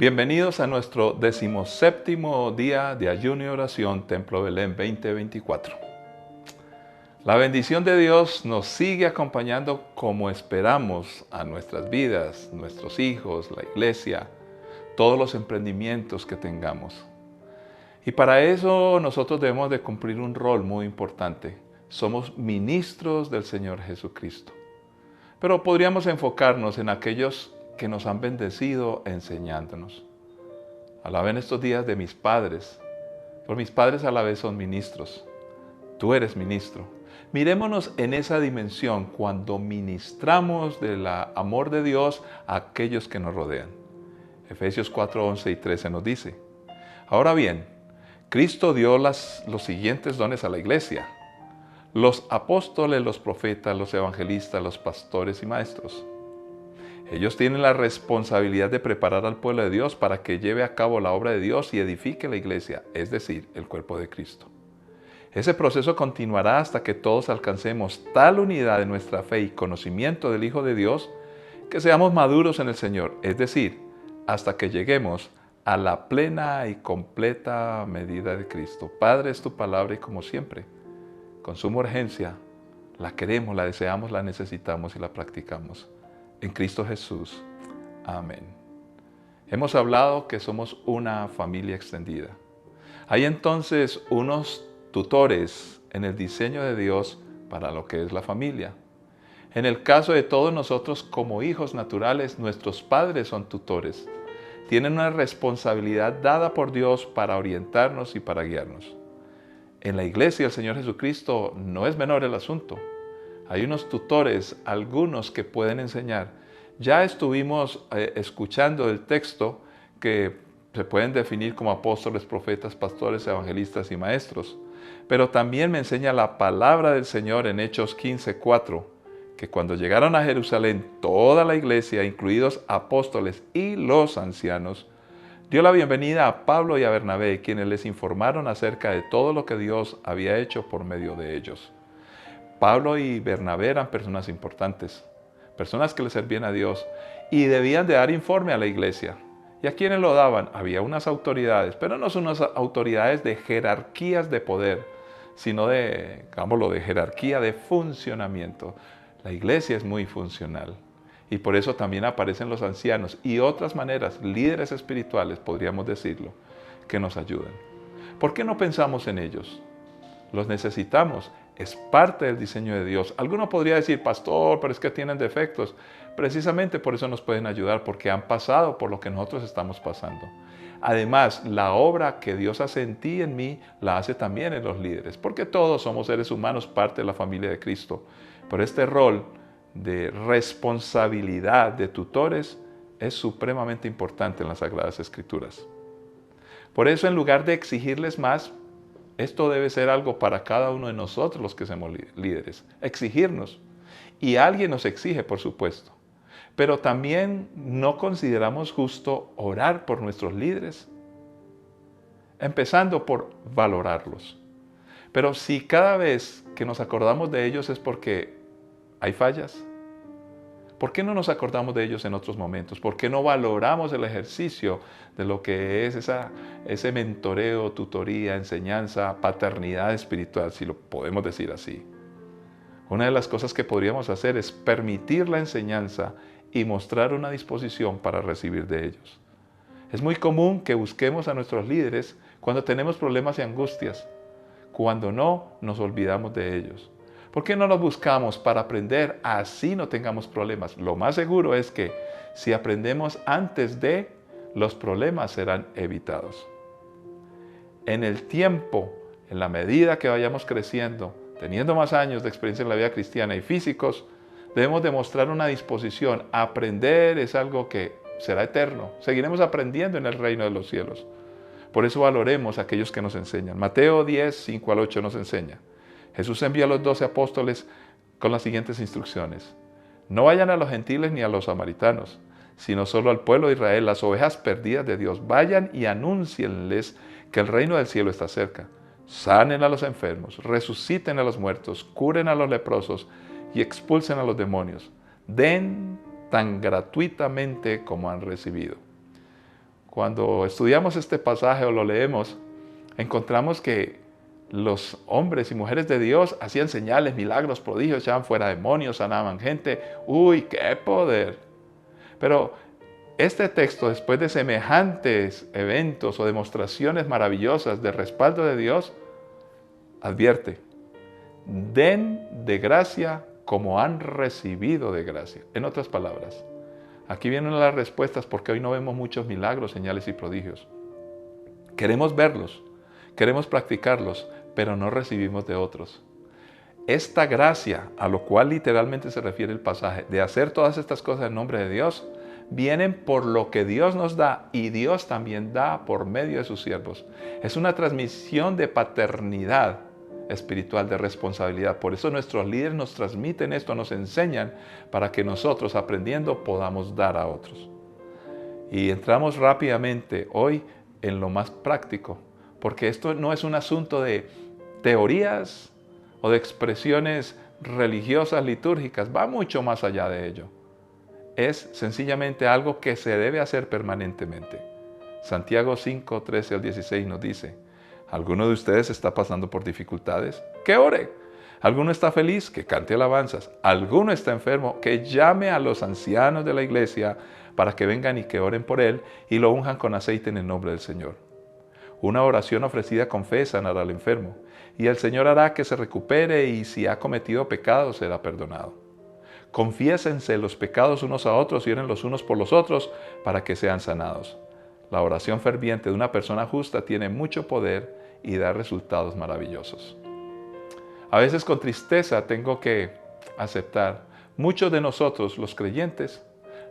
Bienvenidos a nuestro 17º día de ayuno y oración Templo Belén 2024. La bendición de Dios nos sigue acompañando como esperamos a nuestras vidas, nuestros hijos, la iglesia, todos los emprendimientos que tengamos. Y para eso nosotros debemos de cumplir un rol muy importante. Somos ministros del Señor Jesucristo. Pero podríamos enfocarnos en aquellos que nos han bendecido enseñándonos. Hablaba en estos días de mis padres, por mis padres a la vez son ministros. Tú eres ministro. Mirémonos en esa dimensión cuando ministramos del amor de Dios a aquellos que nos rodean. Efesios 4, 11 y 13 nos dice: Ahora bien, Cristo dio los siguientes dones a la iglesia: los apóstoles, los profetas, los evangelistas, los pastores y maestros. Ellos tienen la responsabilidad de preparar al pueblo de Dios para que lleve a cabo la obra de Dios y edifique la iglesia, es decir, el cuerpo de Cristo. Ese proceso continuará hasta que todos alcancemos tal unidad de nuestra fe y conocimiento del Hijo de Dios que seamos maduros en el Señor, es decir, hasta que lleguemos a la plena y completa medida de Cristo. Padre, es tu palabra y como siempre, con suma urgencia, la queremos, la deseamos, la necesitamos y la practicamos. En Cristo Jesús. Amén. Hemos hablado que somos una familia extendida. Hay entonces unos tutores en el diseño de Dios para lo que es la familia. En el caso de todos nosotros como hijos naturales, nuestros padres son tutores. Tienen una responsabilidad dada por Dios para orientarnos y para guiarnos. En la iglesia del Señor Jesucristo no es menor el asunto. Hay unos tutores, algunos que pueden enseñar. Ya estuvimos escuchando el texto que se pueden definir como apóstoles, profetas, pastores, evangelistas y maestros. Pero también me enseña la palabra del Señor en Hechos 15:4, que cuando llegaron a Jerusalén, toda la iglesia, incluidos apóstoles y los ancianos, dio la bienvenida a Pablo y a Bernabé, quienes les informaron acerca de todo lo que Dios había hecho por medio de ellos. Pablo y Bernabé eran personas importantes, personas que le servían a Dios y debían de dar informe a la iglesia. ¿Y a quiénes lo daban? Había unas autoridades, pero no son unas autoridades de jerarquías de poder, sino de jerarquía de funcionamiento. La iglesia es muy funcional y por eso también aparecen los ancianos y otras maneras, líderes espirituales, podríamos decirlo, que nos ayudan. ¿Por qué no pensamos en ellos? Los necesitamos. Es parte del diseño de Dios. Alguno podría decir: pastor, pero es que tienen defectos. Precisamente por eso nos pueden ayudar, porque han pasado por lo que nosotros estamos pasando. Además, la obra que Dios hace en ti y en mí, la hace también en los líderes, porque todos somos seres humanos, parte de la familia de Cristo. Pero este rol de responsabilidad de tutores es supremamente importante en las Sagradas Escrituras. Por eso, en lugar de exigirles más, esto debe ser algo para cada uno de nosotros los que somos líderes, exigirnos. Y alguien nos exige, por supuesto. Pero también no consideramos justo orar por nuestros líderes, empezando por valorarlos. Pero si cada vez que nos acordamos de ellos es porque hay fallas, ¿por qué no nos acordamos de ellos en otros momentos? ¿Por qué no valoramos el ejercicio de lo que es ese mentoreo, tutoría, enseñanza, paternidad espiritual, si lo podemos decir así? Una de las cosas que podríamos hacer es permitir la enseñanza y mostrar una disposición para recibir de ellos. Es muy común que busquemos a nuestros líderes cuando tenemos problemas y angustias. Cuando no, nos olvidamos de ellos. ¿Por qué no los buscamos para aprender así no tengamos problemas? Lo más seguro es que si aprendemos antes de, los problemas serán evitados. En el tiempo, en la medida que vayamos creciendo, teniendo más años de experiencia en la vida cristiana y físicos, debemos demostrar una disposición. Aprender es algo que será eterno. Seguiremos aprendiendo en el reino de los cielos. Por eso valoremos a aquellos que nos enseñan. Mateo 10, 5 al 8 nos enseña: Jesús envía a los 12 apóstoles con las siguientes instrucciones: no vayan a los gentiles ni a los samaritanos, sino solo al pueblo de Israel, las ovejas perdidas de Dios. Vayan y anúncienles que el reino del cielo está cerca. Sanen a los enfermos, resuciten a los muertos, curen a los leprosos y expulsen a los demonios. Den tan gratuitamente como han recibido. Cuando estudiamos este pasaje o lo leemos, encontramos que los hombres y mujeres de Dios hacían señales, milagros, prodigios, echaban fuera demonios, sanaban gente. ¡Uy, qué poder! Pero este texto, después de semejantes eventos o demostraciones maravillosas de respaldo de Dios, advierte: den de gracia como han recibido de gracia. En otras palabras, aquí vienen las respuestas porque hoy no vemos muchos milagros, señales y prodigios. Queremos verlos, queremos practicarlos, pero no recibimos de otros. Esta gracia, a lo cual literalmente se refiere el pasaje, de hacer todas estas cosas en nombre de Dios, vienen por lo que Dios nos da y Dios también da por medio de sus siervos. Es una transmisión de paternidad espiritual, de responsabilidad. Por eso nuestros líderes nos transmiten esto, nos enseñan para que nosotros, aprendiendo, podamos dar a otros. Y entramos rápidamente hoy en lo más práctico, porque esto no es un asunto de teorías o de expresiones religiosas, litúrgicas, va mucho más allá de ello. Es sencillamente algo que se debe hacer permanentemente. Santiago 5, 13 al 16 nos dice: ¿alguno de ustedes está pasando por dificultades? Que ore. ¿Alguno está feliz? Que cante alabanzas. ¿Alguno está enfermo? Que llame a los ancianos de la iglesia para que vengan y que oren por él y lo unjan con aceite en el nombre del Señor. Una oración ofrecida con fe sanará al enfermo, y el Señor hará que se recupere, y si ha cometido pecado será perdonado. Confiésense los pecados unos a otros y oren los unos por los otros para que sean sanados. La oración ferviente de una persona justa tiene mucho poder y da resultados maravillosos. A veces con tristeza tengo que aceptar, muchos de nosotros, los creyentes,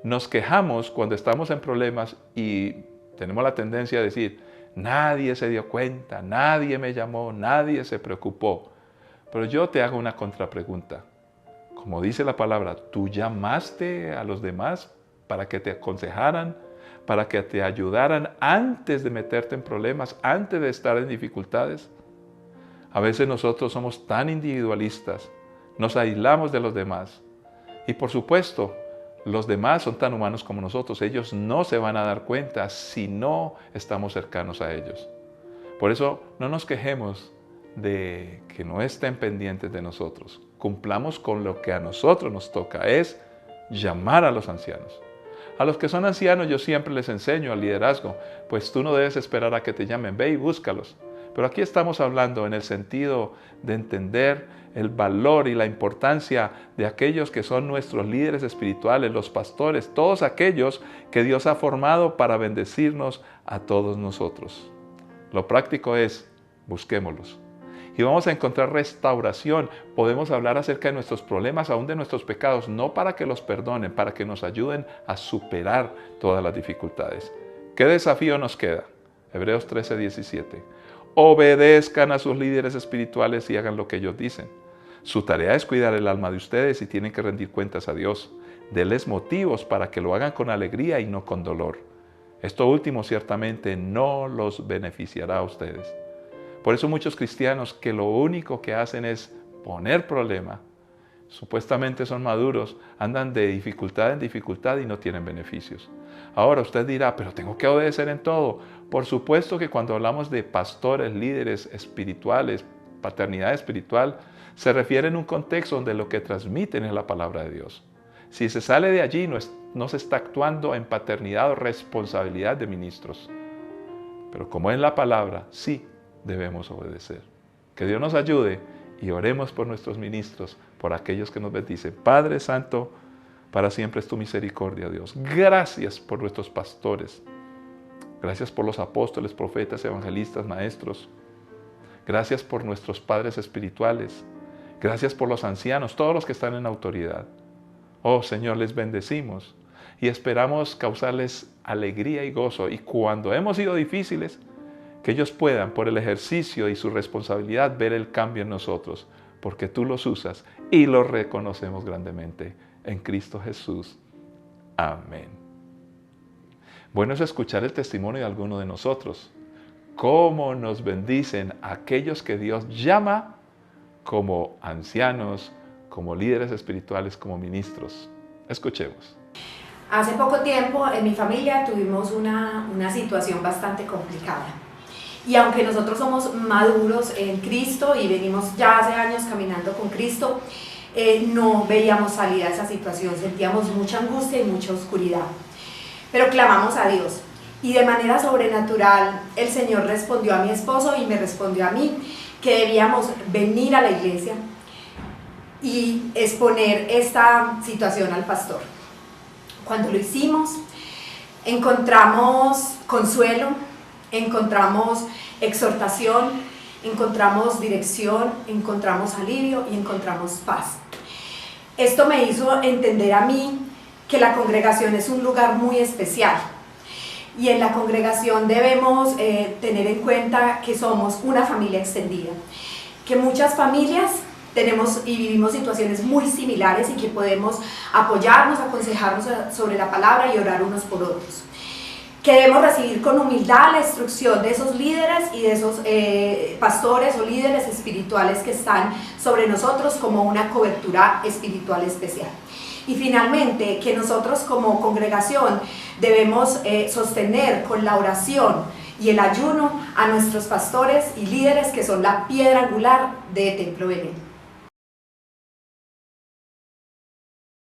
nos quejamos cuando estamos en problemas y tenemos la tendencia a decir: nadie se dio cuenta, nadie me llamó, nadie se preocupó. Pero yo te hago una contrapregunta. Como dice la palabra, ¿tú llamaste a los demás para que te aconsejaran, para que te ayudaran antes de meterte en problemas, antes de estar en dificultades? A veces nosotros somos tan individualistas, nos aislamos de los demás. Y por supuesto, los demás son tan humanos como nosotros. Ellos no se van a dar cuenta si no estamos cercanos a ellos. Por eso no nos quejemos de que no estén pendientes de nosotros. Cumplamos con lo que a nosotros nos toca, es llamar a los ancianos. A los que son ancianos yo siempre les enseño al liderazgo, pues tú no debes esperar a que te llamen, ve y búscalos. Pero aquí estamos hablando en el sentido de entender el valor y la importancia de aquellos que son nuestros líderes espirituales, los pastores, todos aquellos que Dios ha formado para bendecirnos a todos nosotros. Lo práctico es, busquémoslos. Y vamos a encontrar restauración. Podemos hablar acerca de nuestros problemas, aún de nuestros pecados, no para que los perdonen, para que nos ayuden a superar todas las dificultades. ¿Qué desafío nos queda? Hebreos 13, 17. Obedezcan a sus líderes espirituales y hagan lo que ellos dicen. Su tarea es cuidar el alma de ustedes y tienen que rendir cuentas a Dios. Denles motivos para que lo hagan con alegría y no con dolor. Esto último ciertamente no los beneficiará a ustedes. Por eso muchos cristianos que lo único que hacen es poner problema, supuestamente son maduros, andan de dificultad en dificultad y no tienen beneficios. Ahora usted dirá, pero tengo que obedecer en todo. Por supuesto que cuando hablamos de pastores, líderes espirituales, paternidad espiritual, se refiere en un contexto donde lo que transmiten es la palabra de Dios. Si se sale de allí, no se está actuando en paternidad o responsabilidad de ministros. Pero como en la palabra, sí debemos obedecer. Que Dios nos ayude y oremos por nuestros ministros, por aquellos que nos bendicen. Padre Santo, para siempre es tu misericordia, Dios. Gracias por nuestros pastores. Gracias por los apóstoles, profetas, evangelistas, maestros. Gracias por nuestros padres espirituales. Gracias por los ancianos, todos los que están en autoridad. Oh Señor, les bendecimos y esperamos causarles alegría y gozo. Y cuando hemos sido difíciles, que ellos puedan, por el ejercicio y su responsabilidad, ver el cambio en nosotros, porque tú los usas y los reconocemos grandemente. En Cristo Jesús. Amén. Bueno es escuchar el testimonio de alguno de nosotros. Cómo nos bendicen aquellos que Dios llama como ancianos, como líderes espirituales, como ministros. Escuchemos. Hace poco tiempo en mi familia tuvimos una situación bastante complicada. Y aunque nosotros somos maduros en Cristo y venimos ya hace años caminando con Cristo, no veíamos salida a esa situación, sentíamos mucha angustia y mucha oscuridad. Pero clamamos a Dios y de manera sobrenatural el Señor respondió a mi esposo y me respondió a mí que debíamos venir a la iglesia y exponer esta situación al pastor. Cuando lo hicimos, encontramos consuelo, encontramos exhortación, encontramos dirección, encontramos alivio y encontramos paz. Esto me hizo entender a mí que la congregación es un lugar muy especial y en la congregación debemos tener en cuenta que somos una familia extendida, que muchas familias tenemos y vivimos situaciones muy similares y que podemos apoyarnos, aconsejarnos sobre la palabra y orar unos por otros. Que debemos recibir con humildad la instrucción de esos líderes y de esos pastores o líderes espirituales que están sobre nosotros como una cobertura espiritual especial. Y finalmente, que nosotros como congregación debemos sostener con la oración y el ayuno a nuestros pastores y líderes que son la piedra angular de Templo Belén.